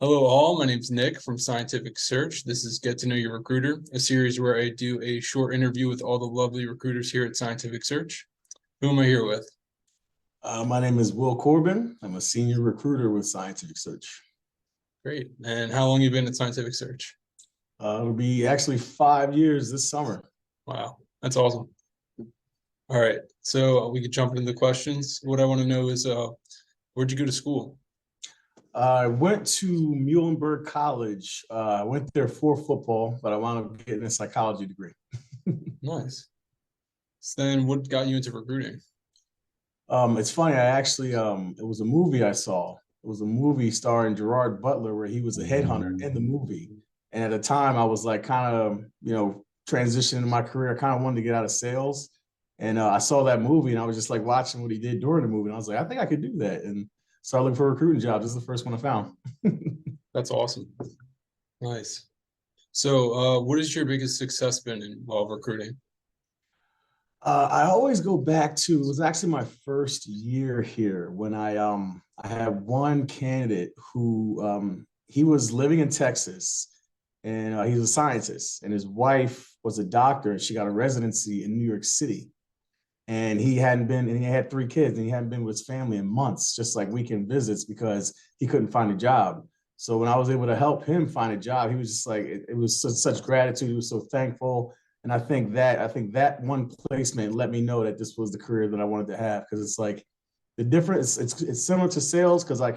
Hello all, my name is Nick from Scientific Search. This is Get to Know Your Recruiter, a series where I do a short interview with all the lovely recruiters here at Scientific Search. Who am I here with? My name is Will Corbin. I'm a senior recruiter with Scientific Search. Great. And how long have you been at Scientific Search? It'll be actually 5 years this summer. Wow, that's awesome. All right, so we could jump into the questions. What I want to know is, where'd you go to school? I went to Muhlenberg College. I went there for football, but I wound up getting a psychology degree. Nice. So then what got you into recruiting? It's funny. I actually, it was a movie I saw. It was a movie starring Gerard Butler where he was a headhunter in the movie. And at the time, I was like kind of, transitioning in my career. I kind of wanted to get out of sales. And I saw that movie and I was just like watching what he did during the movie. And I was like, I think I could do that. And started looking for recruiting jobs. This is the first one I found. That's awesome. Nice. So what has your biggest success been in recruiting? I always go back to, it was actually my first year here when I had one candidate who he was living in Texas and he's a scientist and his wife was a doctor and she got a residency in New York City. And he hadn't been, and he had 3 kids and he hadn't been with his family in months, just like weekend visits because he couldn't find a job. So when I was able to help him find a job, he was just like, it was such gratitude. He was so thankful. And I think that one placement let me know that this was the career that I wanted to have. Cause it's like the difference, it's similar to sales. Cause I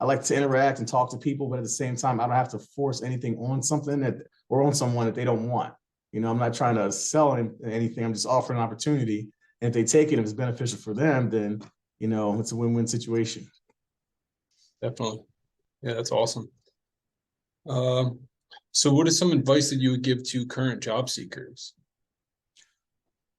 like to interact and talk to people, but at the same time, I don't have to force anything on something or on someone that they don't want. I'm not trying to sell anything. I'm just offering an opportunity. And if they take it, if it's beneficial for them, then, it's a win-win situation. Definitely. Yeah, that's awesome. So what is some advice that you would give to current job seekers?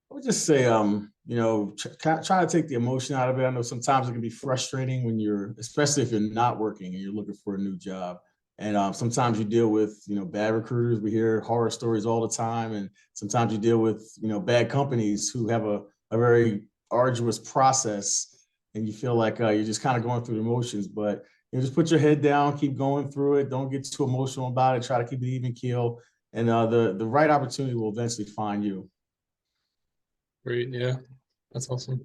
I would just say, try to take the emotion out of it. I know sometimes it can be frustrating when especially if you're not working and you're looking for a new job. And sometimes you deal with, bad recruiters. We hear horror stories all the time. And sometimes you deal with, bad companies who have a very arduous process and you feel like you're just kind of going through the motions, but just put your head down, keep going through it. Don't get too emotional about it. Try to keep it even keel, and the right opportunity will eventually find you. Great. Yeah, that's awesome.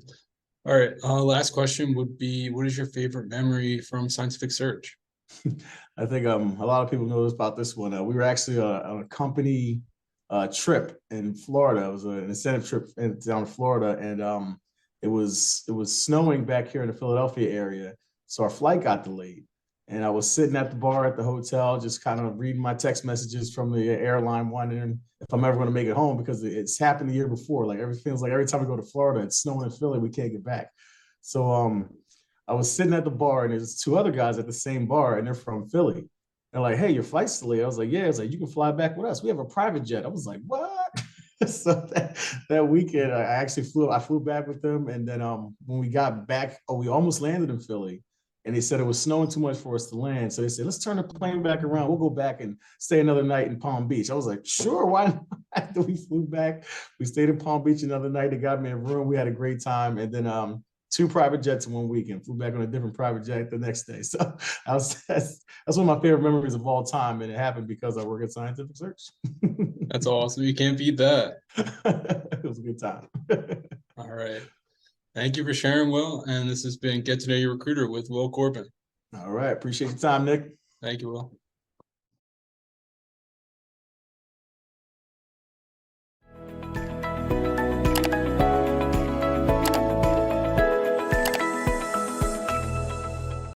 All right. Last question would be, what is your favorite memory from Scientific Search? I think a lot of people know about this one. We were actually on a company trip in Florida. It was an incentive trip down to Florida, and it was snowing back here in the Philadelphia area. So our flight got delayed. And I was sitting at the bar at the hotel, just kind of reading my text messages from the airline, wondering if I'm ever going to make it home because it's happened the year before. Like feels like every time we go to Florida, it's snowing in Philly, we can't get back. So I was sitting at the bar and there's 2 other guys at the same bar and they're from Philly. They're like, hey, your flight's delayed. I was like, yeah. It's like, you can fly back with us. We have a private jet. I was like, what? So that weekend, I flew back with them. And then when we got back, we almost landed in Philly. And they said it was snowing too much for us to land. So they said, let's turn the plane back around. We'll go back and stay another night in Palm Beach. I was like, sure, why not? After we flew back, we stayed in Palm Beach another night. They got me a room. We had a great time. And then 2 private jets in one weekend. Flew back on a different private jet the next day. So that's one of my favorite memories of all time. And it happened because I work at Scientific Search. That's awesome. You can't beat that. It was a good time. All right. Thank you for sharing, Will. And this has been Get to Know Your Recruiter with Will Corbin. All right. Appreciate your time, Nick. Thank you, Will.